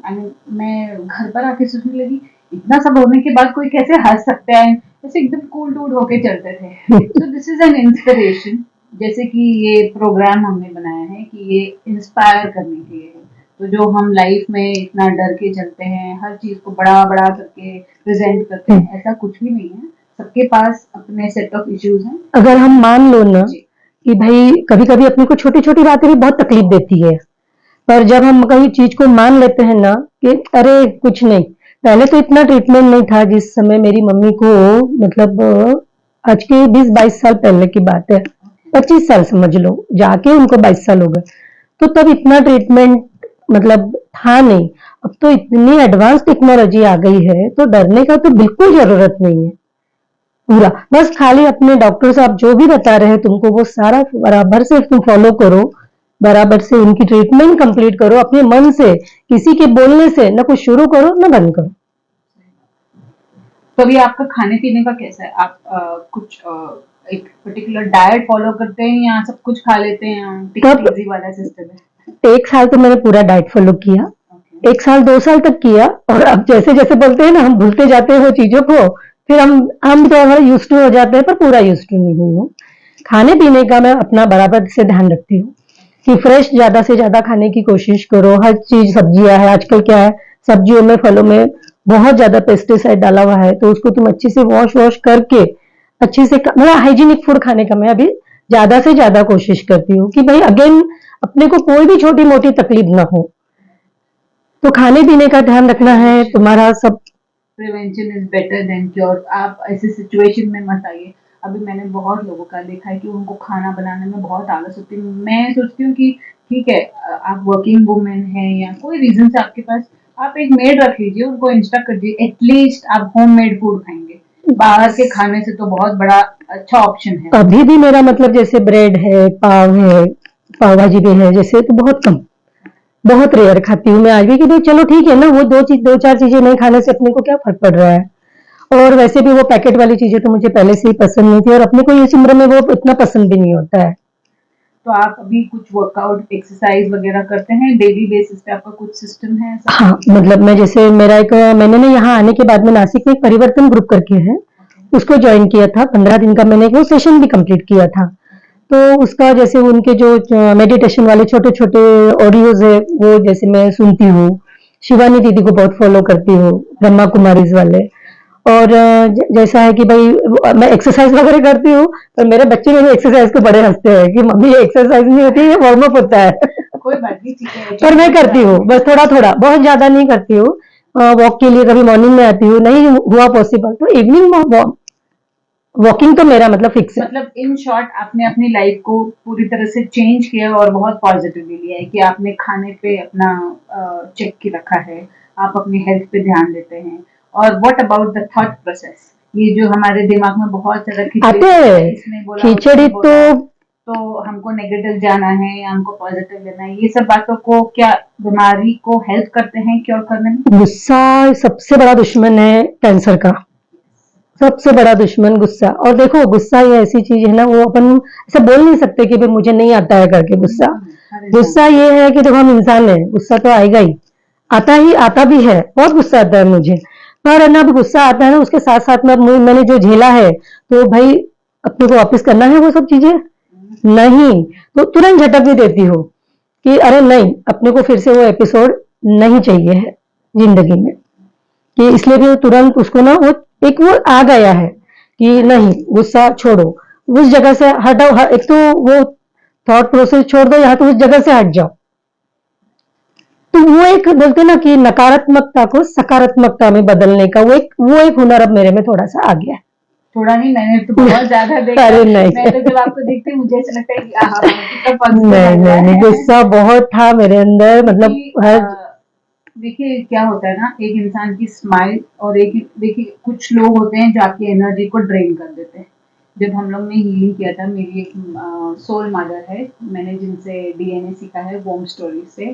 Speaker 1: मैं घर पर आके सोचने लगी इतना सब होने के बाद कोई कैसे हंस सकता है, जैसे एकदम कूल डूड होके चलते थे। So this is an inspiration, जैसे कि ये प्रोग्राम हमने बनाया है कि ये इंस्पायर करने के लिए है। तो जो हम लाइफ में इतना डर के चलते हैं, हर चीज को बड़ा बड़ा करके प्रेजेंट करते हैं, ऐसा कुछ भी नहीं है। सबके पास अपने सेट ऑफ इश्यूज हैं।
Speaker 2: अगर हम मान लो ना कि भाई कभी कभी अपने को छोटी छोटी बातें भी बहुत तकलीफ देती है, पर जब हम कहीं चीज को मान लेते हैं ना कि अरे कुछ नहीं। पहले तो इतना ट्रीटमेंट नहीं था जिस समय मेरी मम्मी को, मतलब आज के 20-22 साल पहले की बात है, 25 साल समझ लो, जाके उनको 22 साल हो गए, तो तब इतना ट्रीटमेंट मतलब था नहीं। अब तो इतनी एडवांस टेक्नोलॉजी आ गई है, तो डरने का तो बिल्कुल जरूरत नहीं है। पूरा बस खाली अपने डॉक्टर साहब जो भी बता रहे हैं तुमको वो सारा बराबर से तुम फॉलो करो, बराबर से उनकी ट्रीटमेंट कंप्लीट करो अपने मन से, किसी के बोलने से ना कुछ शुरू करो ना बंद करो।
Speaker 1: तो अभी आपका खाने पीने का कैसा है? आप कुछ एक पर्टिकुलर डाइट फॉलो करते हैं या सब कुछ खा लेते हैं? टेक
Speaker 2: तब
Speaker 1: इट इजी वाला सिस्टम है?
Speaker 2: 1 साल तो मैंने पूरा डाइट फॉलो किया,
Speaker 1: ओके।
Speaker 2: 1 साल 2 साल तक किया, और अब जैसे-जैसे बोलते हैं ना हम भूलते जाते हैं वो चीज़ों को, फिर हम तो हमारे यूज़्ड टू हो जाते हैं, पर पूरा यूज़्ड टू नहीं हुई हूँ। खाने-पीने का मैं अपना बराबर से ध्यान रखती हूँ कि फ्रेश ज़्यादा से ज़्यादा खाने की कोशिश करो, हर चीज़ सब्जियाँ है, आजकल क्या है सब्जियों में, फलों में बहुत ज़्यादा पेस्टिसाइड डाला हुआ है, तो उसको तुम अच्छे से वॉश करके अच्छे से मतलब हाइजीनिक फूड खाने का मैं अभी ज़्यादा से ज़्यादा कोशिश करती हूँ कि भाई अगेन अपने को कोई भी छोटी-मोटी तकलीफ ना हो। तो खाने-पीने का ध्यान रखना है, तुम्हारा सब
Speaker 1: prevention is better than cure. आप ऐसी सिचुएशन में मत आइए। अभी मैंने बहुत लोगों का देखा है कि उनको खाना बनाने में बहुत आलस होती है। मैं सोचती हूँ कि ठीक है, आप वर्किंग वुमेन हैं या कोई रीजन से आपके पास, आप एक मेड रख लीजिए, उनको इंस्ट्रक्ट कर दीजिए, एटलीस्ट आप होम मेड फूड खाएंगे। बाहर के खाने से तो बहुत बड़ा अच्छा ऑप्शन है।
Speaker 2: अभी भी मेरा मतलब जैसे ब्रेड है, पाव भाजी भी है जैसे, तो बहुत कम, बहुत रेयर खाती हूँ मैं आज भी कि भाई चलो ठीक है ना, वो दो चार चीजें नहीं खाने से अपने को क्या फर्क पड़ रहा है। और वैसे भी वो पैकेट वाली चीजें तो मुझे पहले से ही पसंद नहीं थी, और अपने को इस उम्र में वो इतना पसंद भी नहीं होता है।
Speaker 1: तो आप अभी कुछ वर्कआउट एक्सरसाइज वगैरह करते हैं डेली बेसिस पे? आपका कुछ सिस्टम है ऐसा?
Speaker 2: हाँ, मतलब मैं जैसे मैंने ना यहाँ आने के बाद में नासिक में एक परिवर्तन ग्रुप करके है, उसको ज्वाइन किया था, 15 दिन का मैंने वो सेशन भी कंप्लीट किया था। तो उसका जैसे उनके जो मेडिटेशन वाले छोटे-छोटे ऑडियोज़ है, वो जैसे मैं सुनती हूँ। शिवानी दीदी को बहुत फॉलो करती हूँ, ब्रह्मा कुमारीज़ वाले। और जैसा है कि भाई मैं एक्सरसाइज वगैरह करती हूँ, पर मेरे बच्चे मेरी एक्सरसाइज को बड़े हंसते हैं कि मम्मी ये एक्सरसाइज नहीं होती, ये वार्म अप होता है।
Speaker 1: कोई बात नहीं, ठीक है।
Speaker 2: पर मैं करती हूँ, बस थोड़ा-थोड़ा, बहुत ज़्यादा नहीं करती हूँ। वॉक के लिए कभी मॉर्निंग में आती हूँ, नहीं हुआ पॉसिबल तो इवनिंग में वॉकिंग तो मेरा मतलब फिक्स है।
Speaker 1: मतलब इन शॉर्ट आपने अपनी लाइफ को पूरी तरह से चेंज किया और बहुत पॉजिटिवली लिया है कि आपने खाने पे अपना चेक की रखा है, आप अपनी हेल्थ पे ध्यान देते हैं। और what about the thought process, ये जो हमारे दिमाग में बहुत ज्यादा
Speaker 2: आते हैं
Speaker 1: इसने बोला
Speaker 2: खिचड़ी
Speaker 1: उसने
Speaker 2: तो,
Speaker 1: बोला, तो हमको नेगेटिव जाना है या हमको पॉजिटिव लेना है, ये सब बातों को क्या बीमारी को हेल्प करते हैं क्योर करने में?
Speaker 2: गुस्सा सबसे बड़ा दुश्मन है कैंसर का, सबसे बड़ा दुश्मन गुस्सा। और देखो गुस्सा ये ऐसी चीज है ना, वो अपन ऐसा बोल नहीं सकते कि भाई मुझे नहीं आता है करके गुस्सा। गुस्सा ये है कि देखो हम इंसान है, गुस्सा तो आएगा ही आता भी है, बहुत गुस्सा आता है मुझे। पर है ना, अब गुस्सा आता है ना, उसके साथ साथ में अब मैंने जो झेला है, तो भाई अपने को वापस करना है वो सब चीजें नहीं, तो तुरंत झटक भी देती हूँ कि अरे नहीं, अपने को फिर से वो एपिसोड नहीं चाहिए है जिंदगी में, कि इसलिए भी तुरंत उसको ना वो आ गया है कि नहीं, गुस्सा छोड़ो, उस जगह से हटाओ, एक तो वो थॉट प्रोसेस छोड़ दो, या तो उस जगह से हट जाओ। तो वो एक बोलते ना कि नकारात्मकता को सकारात्मकता में बदलने का वो एक हुनर अब मेरे में थोड़ा सा आ गया है।
Speaker 1: थोड़ा नहीं, मैंने तो बहुत ज्यादा देखा।
Speaker 2: अरे नहीं,
Speaker 1: मैं तो जब आपको देखती हूँ मुझे ऐसा लगता है कि आहा, कितना पॉजिटिव
Speaker 2: नहीं
Speaker 1: लग रहा
Speaker 2: नहीं नहीं,
Speaker 1: है।
Speaker 2: गुस्सा बहुत था मेरे अंदर, मतलब
Speaker 1: क्योंकि
Speaker 2: हर
Speaker 1: देखिए क्या होता है ना, एक इंसान की स्माइल और एक, देखिए कुछ लोग होते हैं जो आपकी एनर्जी को ड्रेन कर देते हैं। जब हम लोग ने हीलिंग किया था, मेरी एक सोल मदर है, मैंने जिनसे डीएनए सीखा है वोम स्टोरी से,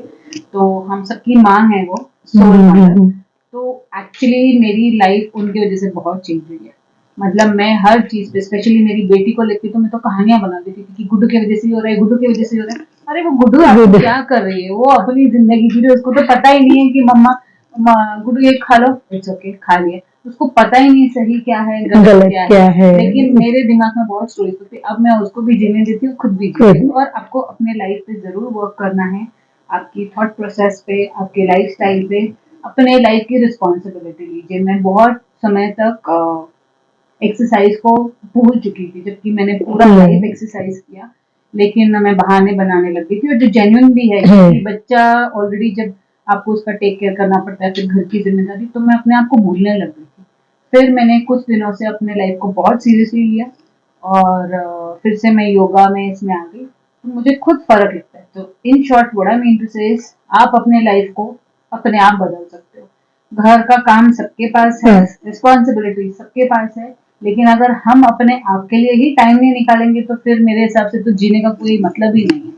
Speaker 1: तो हम सबकी माँ है वो सोल मदर। तो एक्चुअली मेरी लाइफ उनकी वजह से बहुत चेंज हुई है। मतलब मैं हर चीज पे, स्पेशली मेरी बेटी को लेकर तो मैं तो कहानियां बना देती थी कि गुड्डू की वजह से ही हो रहा है, गुड्डू की वजह से ही हो रहा है। अरे वो गुड्डू आपको क्या कर रही है, वो अपनी जिंदगी जी रही है, उसको तो पता ही नहीं है कि मम्मा गुड्डू ये खा लो, इट्स ओके खा लिया, उसको पता ही नहीं सही क्या है गलत क्या है। लेकिन मेरे दिमाग में बहुत स्टोरीज होती, अब मैं उसको भी जीने देती हूँ, खुद भी जीती हूँ। और आपको अपने लाइफ पे जरूर वर्क करना है, आपकी थॉट प्रोसेस पे, आपके लाइफ स्टाइल पे, अपने लाइफ की रिस्पॉन्सिबिलिटी लीजिए। मैं बहुत समय तक एक्सरसाइज को भूल चुकी थी, जबकि मैंने पूरा लाइफ एक्सरसाइज किया, लेकिन मैं बहाने बनाने लग गई थी। और जो जेन्युइन भी है, क्योंकि बच्चा ऑलरेडी जब आपको उसका टेक केयर करना पड़ता है, फिर घर की जिम्मेदारी, तो मैं अपने आप को भूलने लग गई थी। फिर मैंने कुछ दिनों से अपने लाइफ को बहुत सीरियसली लिया और फिर से मैं योगा में इसमें आ गई, तो मुझे खुद फर्क लगता है। तो in short what I mean to say is, आप अपने लाइफ को अपने आप बदल सकते हो। घर का काम सबके पास है, रिस्पॉन्सिबिलिटी सबके पास है, लेकिन अगर हम अपने आप के लिए ही टाइम नहीं निकालेंगे तो फिर मेरे हिसाब से तो जीने का कोई मतलब ही नहीं है।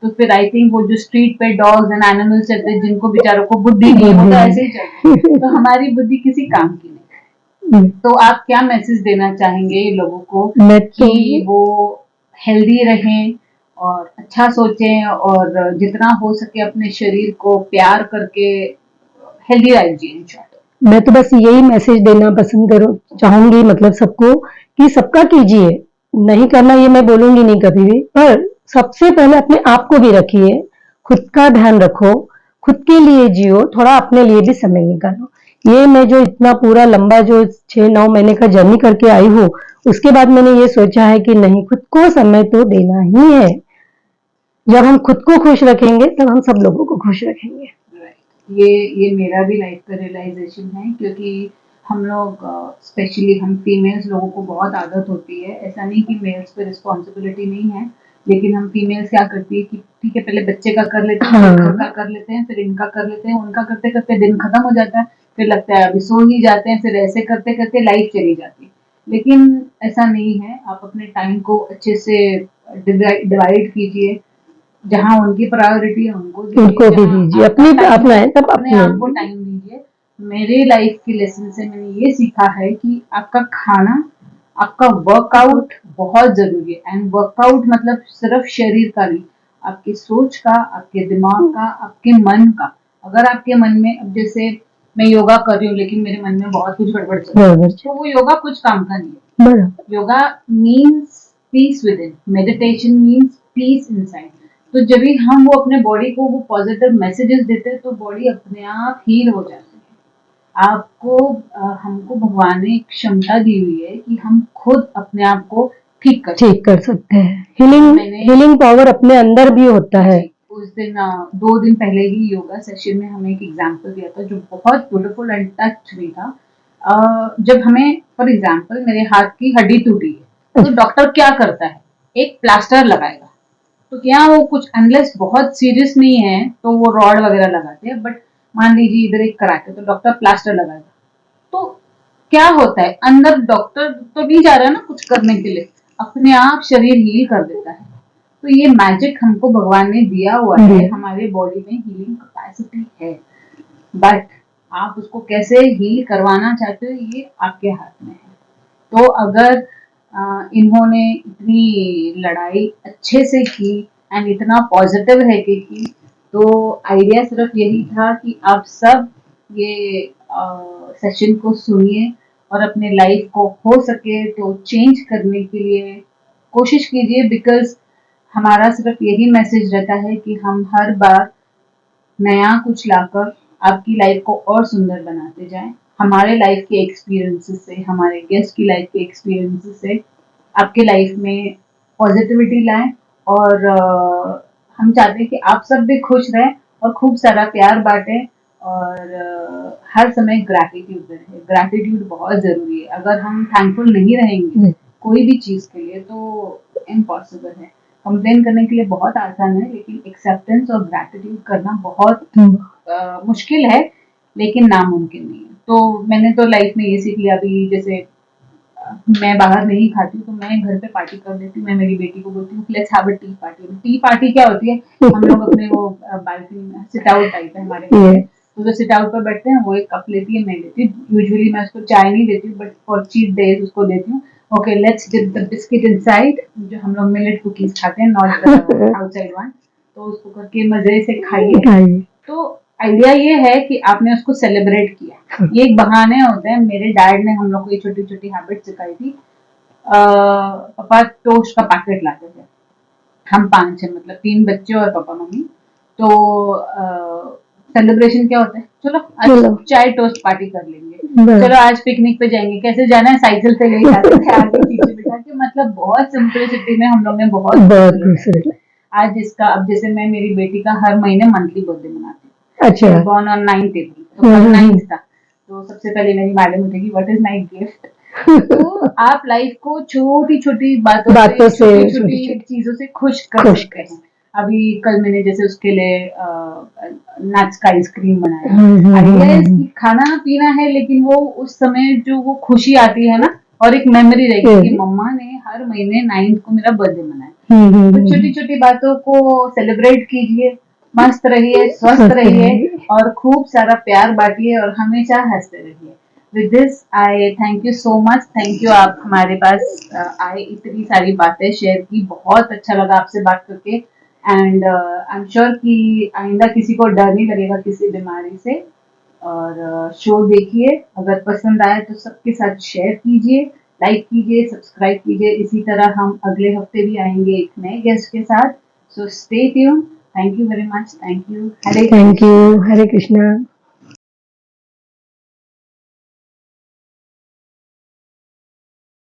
Speaker 1: तो फिर आई थिंक वो जो स्ट्रीट पे डॉग्स एंड एनिमल्स चलते हैं जिनको बेचारों को बुद्धि नहीं है, वो तो ऐसे ही चलते हैं, तो हमारी बुद्धि किसी काम की नहीं। तो आप क्या मैसेज देना चाहेंगे लोगों को कि वो हेल्दी रहें और अच्छा सोचें और जितना हो सके अपने शरीर को प्यार करके हेल्दी लाइफ जिए?
Speaker 2: मैं तो बस यही मैसेज देना पसंद करूँ चाहूंगी, मतलब सबको, कि सबका कीजिए, नहीं करना ये मैं बोलूंगी नहीं कभी भी, पर सबसे पहले अपने आप को भी रखिए, खुद का ध्यान रखो, खुद के लिए जियो, थोड़ा अपने लिए भी समय निकालो। ये मैं जो इतना पूरा लंबा जो 6-9 महीने का जर्नी करके आई हूँ, उसके बाद मैंने ये सोचा है कि नहीं, खुद को समय तो देना ही है। जब हम खुद को खुश रखेंगे तब हम सब लोगों को खुश रखेंगे।
Speaker 1: ये मेरा भी लाइफ का रियलाइजेशन है, क्योंकि हम लोग स्पेशली हम फीमेल्स लोगों को बहुत आदत होती है, ऐसा नहीं कि मेल्स पे रिस्पॉन्सिबिलिटी नहीं है, लेकिन हम फीमेल्स क्या करती है कि ठीक है पहले बच्चे का कर लेते हैं, फिर घर का कर लेते हैं, फिर इनका कर लेते हैं, उनका करते करते दिन खत्म हो जाता है, फिर लगता है अभी सो ही जाते हैं, फिर ऐसे करते करते लाइफ चली जाती है। लेकिन ऐसा नहीं है, आप अपने टाइम को अच्छे से डिवाइड कीजिए, जहाँ उनकी प्रायोरिटी है उनको
Speaker 2: भी दीजिए, अपनी अपना है तब
Speaker 1: अपने आप को टाइम दीजिए। मेरे लाइफ की लेसन से मैंने ये सीखा है कि आपका खाना, आपका वर्कआउट बहुत जरूरी है, एंड वर्कआउट मतलब सिर्फ शरीर का नहीं, आपकी सोच का, आपके दिमाग का, आपके मन का। अगर आपके मन में, अब जैसे मैं योगा कर रही हूँ लेकिन मेरे मन में बहुत कुछ गड़बड़ चल रहा है, तो वो योगा कुछ काम का नहीं है। Yoga means peace within, meditation means peace inside. तो जब भी हम वो अपने बॉडी को वो पॉजिटिव मैसेजेस देते हैं तो बॉडी अपने आप हील हो जाती है। आपको हमको भगवान ने एक क्षमता दी हुई है कि हम खुद अपने आप को ठीक कर
Speaker 2: सकते हैं। हीलिंग पावर अपने अंदर भी होता है।
Speaker 1: उस दिन 2 दिन पहले ही योगा सेशन में हमें एक एग्जाम्पल दिया था जो बहुत ब्यूटीफुल एंड टच भी था। जब हमें फॉर एग्जाम्पल मेरे हाथ की हड्डी टूटी है, तो डॉक्टर क्या करता है, एक प्लास्टर लगाएगा। तो क्या वो कुछ अनलेस बहुत सीरियस नहीं है तो वो रॉड वगैरह लगाते हैं, बट मान लीजिए इधर एक कराके तो डॉक्टर प्लास्टर लगाएगा। तो क्या होता है, अंदर डॉक्टर तो नहीं जा रहा है ना कुछ करने के लिए, अपने आप शरीर हील कर देता है। तो ये मैजिक हमको भगवान ने दिया हुआ है, हमारे बॉडी में हीलिंग कैपेसिटी है, बट आप उसको कैसे हील करवाना चाहते हो ये आपके हाथ में है। तो अगर इन्होंने इतनी लड़ाई अच्छे से की एंड इतना पॉजिटिव है कि की, तो आइडिया सिर्फ यही था कि आप सब ये सेशन को सुनिए और अपने लाइफ को हो सके तो चेंज करने के लिए कोशिश कीजिए, बिकॉज हमारा सिर्फ यही मैसेज रहता है कि हम हर बार नया कुछ लाकर आपकी लाइफ को और सुंदर बनाते जाएं। हमारे लाइफ के एक्सपीरियंसेस से, हमारे गेस्ट की लाइफ के एक्सपीरियंसेस से आपके लाइफ में पॉजिटिविटी लाएं, और हम चाहते हैं कि आप सब भी खुश रहें और खूब सारा प्यार बांटें, और हर समय ग्रैटिट्यूड रहें। ग्रैटिट्यूड बहुत जरूरी है, अगर हम थैंकफुल नहीं रहेंगे कोई भी चीज के लिए तो इम्पॉसिबल है। कंप्लेन करने के लिए बहुत आसान है, लेकिन एक्सेप्टेंस और ग्रैटिट्यूड करना बहुत मुश्किल है, लेकिन नामुमकिन नहीं है। तो मैंने तो लाइफ में ये सीख लिया, अभी जैसे मैं बाहर नहीं खाती तो मैं घर पे पार्टी कर लेती हूँ। मैं मेरी बेटी को बोलती हूँ let's have a T party. T party क्या होती है, हम लोग अपने वो बालकनी में, सिट आउट टाइप है हमारे घर, तो जो सिट आउट पर बैठते हैं वो एक कप लेती है, मैं लेती हूँ। यूजुअली मैं उसको चाय नहीं देती हूँ, बट फॉर चीट डेज उसको देती हूँ। Okay let's dip the biscuit inside, जो हम लोग मिलेट कुकीज खाते हैं, नॉट आउटसाइड वन, तो उसको करके मजे से खाइए। तो आइडिया ये है कि आपने उसको सेलिब्रेट किया, ये एक बहाने होते हैं। मेरे डैड ने हम लोग को ये छोटी छोटी हैबिट सिखाई थी। पापा टोस्ट का पैकेट लाते थे, हम 5 हैं, मतलब 3 बच्चे और पापा मम्मी। तो सेलिब्रेशन क्या होता है, चलो आज चाय टोस्ट पार्टी कर लेंगे, चलो आज पिकनिक पे जाएंगे, कैसे जाना है, साइकिल से ले जाते थे आगे पीछे बिठा के, मतलब बहुत सिंपलिसिटी में हम लोग ने बहुत आज इसका, अब जैसे मैं मेरी बेटी का हर महीने मंथली बर्थडे मनाती हूँ। अच्छा, बॉर्न ऑन 9th अप्रैल, तो कल 9th था, तो सबसे पहले मेरी मैडम उठेगी व्हाट इज नाइट गिफ्ट। तो आप लाइफ को छोटी छोटी बातों से छोटी चीजों से खुश कर सकते हैं। अभी कल मैंने जैसे उसके लिए नट्स का आइसक्रीम बनाया, खाना पीना है, लेकिन वो उस समय जो वो खुशी आती है ना, और एक मेमोरी रहेगी कि मम्मा ने हर महीने 9th को मेरा बर्थडे मनाया। तो छोटी छोटी बातों को सेलिब्रेट कीजिए, मस्त रहिए, स्वस्थ
Speaker 2: स्वस्थ
Speaker 1: रहिए
Speaker 2: रहिए।
Speaker 1: और खूब सारा प्यार बांटिए और हमेशा हंसते रहिए। With this I thank you so much, thank you, आप हमारे पास आए, इतनी सारी बातें शेयर की, बहुत अच्छा लगा आपसे बात करके। एंड आई एम श्योर कि आइंदा किसी को डर नहीं लगेगा किसी बीमारी से। और शो देखिए, अगर पसंद आए तो सबके साथ शेयर कीजिए, लाइक कीजिए, सब्सक्राइब कीजिए। इसी तरह हम अगले हफ्ते भी आएंगे एक नए गेस्ट के साथ। So stay tune. Thank you very much, thank you, Hare
Speaker 2: thank you, Hare Krishna.